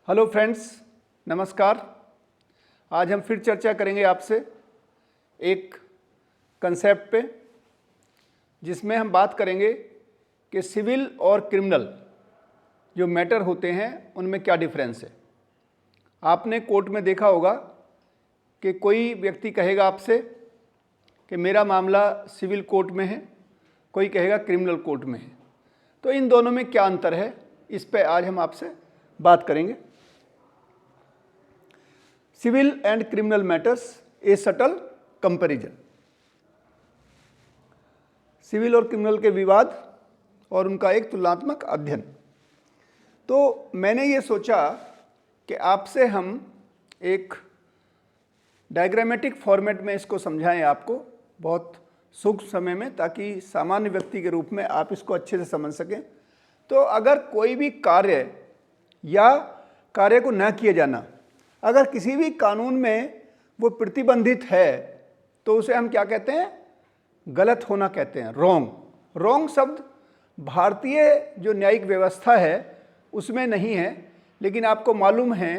Hello friends, नमस्कार। आज हम फिर चर्चा करेंगे आपसे एक कंसेप्ट पे, जिसमें हम बात करेंगे कि सिविल और क्रिमिनल जो मैटर होते हैं उनमें क्या डिफरेंस है। आपने कोर्ट में देखा होगा कि कोई व्यक्ति कहेगा आपसे कि मेरा मामला सिविल कोर्ट में है, कोई कहेगा क्रिमिनल कोर्ट में है। तो इन दोनों में क्या अंतर है, इस पे आज हम आपसे बात करेंगे। Civil and criminal matters a subtle comparison. Civil और क्रिमिनल के विवाद और उनका एक तुलनात्मक अध्ययन। तो मैंने ये सोचा कि आपसे हम एक डायग्रामेटिक फॉर्मेट में इसको समझाएं आपको बहुत सूक्ष्म समय में, ताकि सामान्य व्यक्ति के रूप में आप इसको अच्छे से समझ सकें। तो अगर कोई भी कार्य या कार्य को न किए जाना, अगर किसी भी कानून में वो प्रतिबंधित है, तो उसे हम क्या कहते हैं? गलत होना कहते हैं, रॉन्ग। रॉन्ग शब्द भारतीय जो न्यायिक व्यवस्था है उसमें नहीं है, लेकिन आपको मालूम है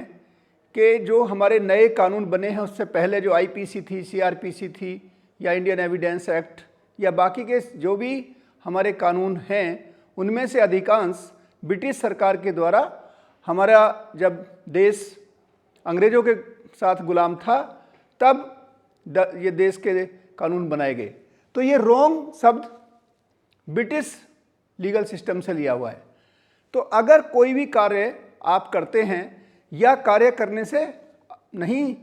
कि जो हमारे नए कानून बने हैं उससे पहले जो आईपीसी थी, सीआरपीसी थी, या इंडियन एविडेंस एक्ट, या बाकी के जो भी हमारे कानून हैं, उनमें से अधिकांश ब्रिटिश सरकार के द्वारा, हमारा जब देश अंग्रेज़ों के साथ गुलाम था तब ये देश के कानून बनाए गए। तो ये रॉन्ग शब्द ब्रिटिश लीगल सिस्टम से लिया हुआ है। तो अगर कोई भी कार्य आप करते हैं या कार्य करने से नहीं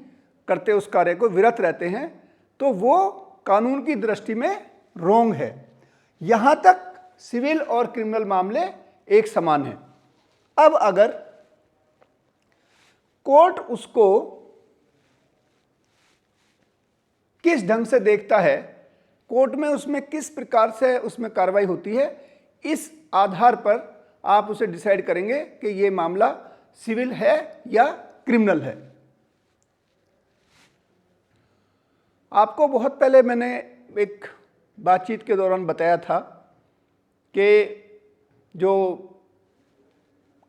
करते, उस कार्य को विरत रहते हैं, तो वो कानून की दृष्टि में रॉन्ग है। यहाँ तक सिविल और क्रिमिनल मामले एक समान हैं। अब अगर कोर्ट उसको किस ढंग से देखता है, कोर्ट में उसमें किस प्रकार से उसमें कार्रवाई होती है, इस आधार पर आप उसे डिसाइड करेंगे कि ये मामला सिविल है या क्रिमिनल है। आपको बहुत पहले मैंने एक बातचीत के दौरान बताया था कि जो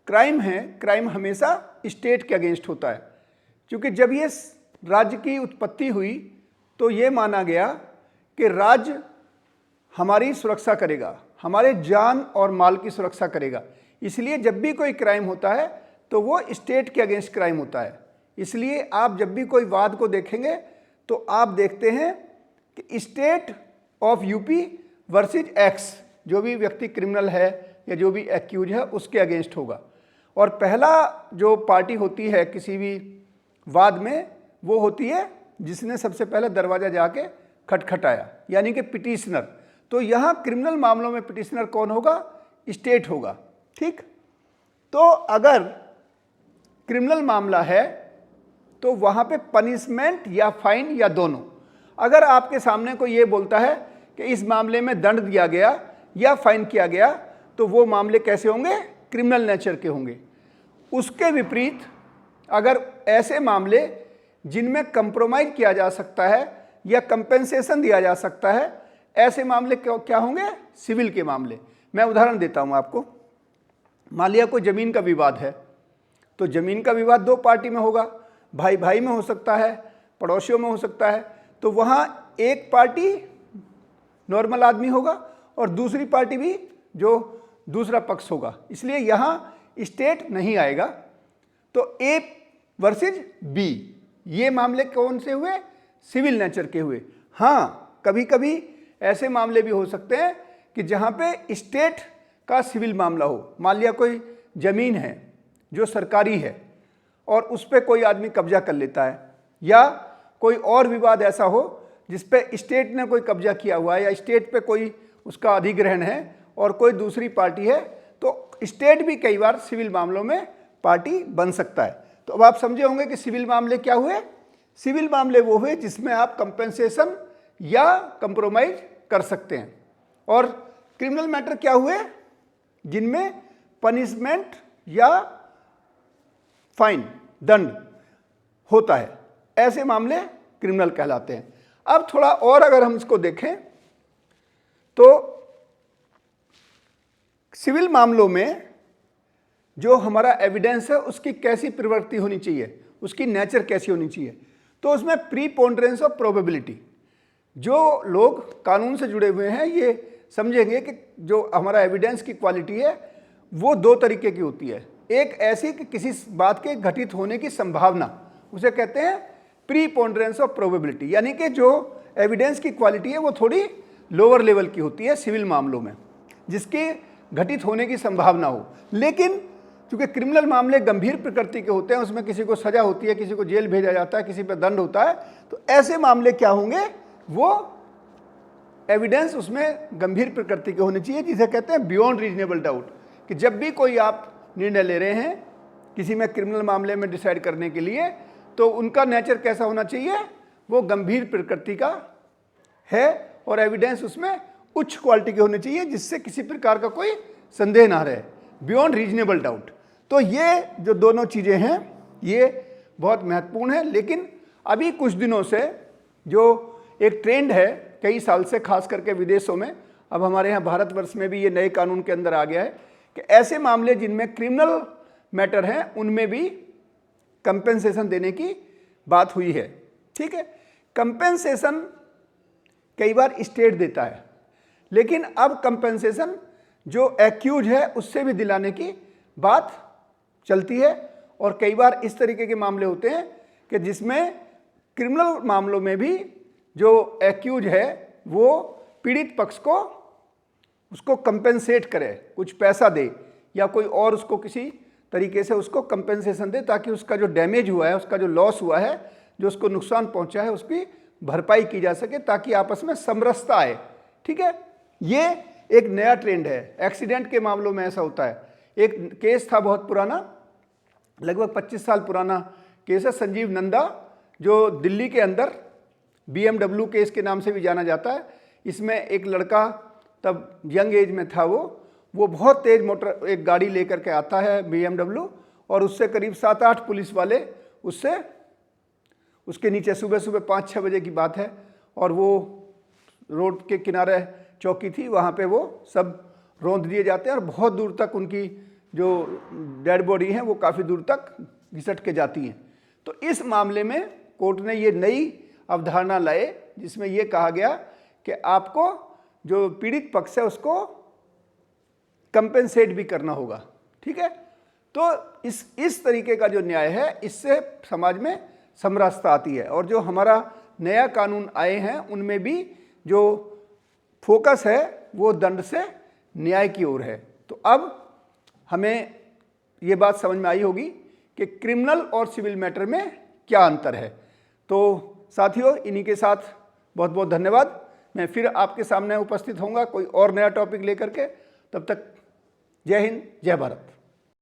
क्राइम है, क्राइम हमेशा स्टेट के अगेंस्ट होता है, क्योंकि जब ये राज्य की उत्पत्ति हुई तो ये माना गया कि राज्य हमारी सुरक्षा करेगा, हमारे जान और माल की सुरक्षा करेगा। इसलिए जब भी कोई क्राइम होता है तो वो स्टेट के अगेंस्ट क्राइम होता है। इसलिए आप जब भी कोई वाद को देखेंगे तो आप देखते हैं कि state of UP versus x, जो भी व्यक्ति क्रिमिनल है या जो भी एक्यूज है उसके अगेंस्ट होगा। और पहला जो पार्टी होती है किसी भी वाद में, वो होती है जिसने सबसे पहले दरवाजा जाके खटखटाया, यानी कि पिटिशनर। तो यहाँ क्रिमिनल मामलों में पिटिशनर कौन होगा? स्टेट होगा। ठीक। तो अगर क्रिमिनल मामला है तो वहाँ पे पनिशमेंट या फाइन या दोनों। अगर आपके सामने कोई ये बोलता है कि इस मामले में दंड दिया गया या फाइन किया गया, तो वो मामले कैसे होंगे? क्रिमिनल नेचर के होंगे। उसके विपरीत अगर ऐसे मामले जिनमें कंप्रोमाइज किया जा सकता है या कंपेंसेशन दिया जा सकता है, ऐसे मामले क्या होंगे? सिविल के मामले। मैं उदाहरण देता हूं आपको। मान लिया कोई जमीन का विवाद है, तो जमीन का विवाद दो पार्टी में होगा, भाई भाई में हो सकता है, पड़ोसियों में हो सकता है। तो वहां एक पार्टी नॉर्मल आदमी होगा और दूसरी पार्टी भी जो दूसरा पक्ष होगा। इसलिए यहां स्टेट नहीं आएगा। तो ए वर्सेज बी, ये मामले कौन से हुए? सिविल नेचर के हुए। हाँ, कभी कभी ऐसे मामले भी हो सकते हैं कि जहां पे स्टेट का सिविल मामला हो। मान लिया कोई जमीन है जो सरकारी है और उस पर कोई आदमी कब्जा कर लेता है, या कोई और विवाद ऐसा हो जिस पे स्टेट ने कोई कब्जा किया हुआ है या स्टेट पे कोई उसका अधिग्रहण है और कोई दूसरी पार्टी है, तो स्टेट भी कई बार सिविल मामलों में पार्टी बन सकता है। तो अब आप समझे होंगे कि सिविल मामले क्या हुए? सिविल मामले वो हुए जिसमें आप कंपेंसेशन या कंप्रोमाइज कर सकते हैं। और क्रिमिनल मैटर क्या हुए? जिनमें पनिशमेंट या फाइन, दंड होता है। ऐसे मामले क्रिमिनल कहलाते हैं। अब थोड़ा और अगर हम इसको देखें तो सिविल मामलों में जो हमारा एविडेंस है उसकी कैसी प्रवृत्ति होनी चाहिए, उसकी नेचर कैसी होनी चाहिए, तो उसमें प्रीपोंडरेंस ऑफ प्रोबेबिलिटी। जो लोग कानून से जुड़े हुए हैं ये समझेंगे कि जो हमारा एविडेंस की क्वालिटी है वो दो तरीके की होती है। एक ऐसी कि किसी बात के घटित होने की संभावना, उसे कहते हैं प्रीपोंडरेंस ऑफ प्रोबेबिलिटी, यानी कि जो एविडेंस की क्वालिटी है वो थोड़ी लोअर लेवल की होती है सिविल मामलों में, जिसके घटित होने की संभावना हो। लेकिन चूंकि क्रिमिनल मामले गंभीर प्रकृति के होते हैं, उसमें किसी को सजा होती है, किसी को जेल भेजा जाता है, किसी पर दंड होता है, तो ऐसे मामले क्या होंगे, वो एविडेंस उसमें गंभीर प्रकृति के होने चाहिए, जिसे कहते हैं बियॉन्ड रीजनेबल डाउट। कि जब भी कोई आप निर्णय ले रहे हैं किसी में क्रिमिनल मामले में डिसाइड करने के लिए, तो उनका नेचर कैसा होना चाहिए, वो गंभीर प्रकृति का है और एविडेंस उसमें उच्च क्वालिटी के होने चाहिए, जिससे किसी प्रकार का कोई संदेह ना रहे, बियॉन्ड रीजनेबल डाउट। तो ये जो दोनों चीज़ें हैं ये बहुत महत्वपूर्ण है। लेकिन अभी कुछ दिनों से जो एक ट्रेंड है कई साल से, खास करके विदेशों में, अब हमारे यहाँ भारतवर्ष में भी ये नए कानून के अंदर आ गया है कि ऐसे मामले जिनमें क्रिमिनल मैटर हैं उनमें भी कंपेंसेशन देने की बात हुई है। ठीक है, कंपेंसेशन कई बार स्टेट देता है, लेकिन अब कंपेंसेशन जो एक्यूज है उससे भी दिलाने की बात चलती है। और कई बार इस तरीके के मामले होते हैं कि जिसमें क्रिमिनल मामलों में भी जो एक्यूज है वो पीड़ित पक्ष को उसको कंपेंसेट करे, कुछ पैसा दे या कोई और उसको किसी तरीके से उसको कंपेंसेशन दे, ताकि उसका जो डैमेज हुआ है, उसका जो लॉस हुआ है, जो उसको नुकसान पहुंचा है, उसकी भरपाई की जा सके, ताकि आपस में समरसता आए। ठीक है, ये एक नया ट्रेंड है। एक्सीडेंट के मामलों में ऐसा होता है। एक केस था बहुत पुराना, लगभग 25 साल पुराना केस है, संजीव नंदा, जो दिल्ली के अंदर BMW केस के नाम से भी जाना जाता है। इसमें एक लड़का तब यंग एज में था, वो बहुत तेज मोटर एक गाड़ी लेकर के आता है BMW, और उससे करीब 7-8 पुलिस वाले उसके नीचे, सुबह सुबह 5-6 बजे की बात है, और वो रोड के किनारे चौकी थी, वहाँ पे वो सब रौंद दिए जाते हैं और बहुत दूर तक उनकी जो डेड बॉडी है वो काफ़ी दूर तक घिसट के जाती हैं। तो इस मामले में कोर्ट ने ये नई अवधारणा लाए जिसमें ये कहा गया कि आपको जो पीड़ित पक्ष है उसको कंपेंसेट भी करना होगा। ठीक है, तो इस तरीके का जो न्याय है इससे समाज में समरसता आती है। और जो हमारा नया कानून आए हैं उनमें भी जो फोकस है वो दंड से न्याय की ओर है। तो अब हमें ये बात समझ में आई होगी कि क्रिमिनल और सिविल मैटर में क्या अंतर है। तो साथियों, इन्हीं के साथ बहुत बहुत धन्यवाद। मैं फिर आपके सामने उपस्थित होऊंगा कोई और नया टॉपिक लेकर के। तब तक जय हिंद, जय भारत।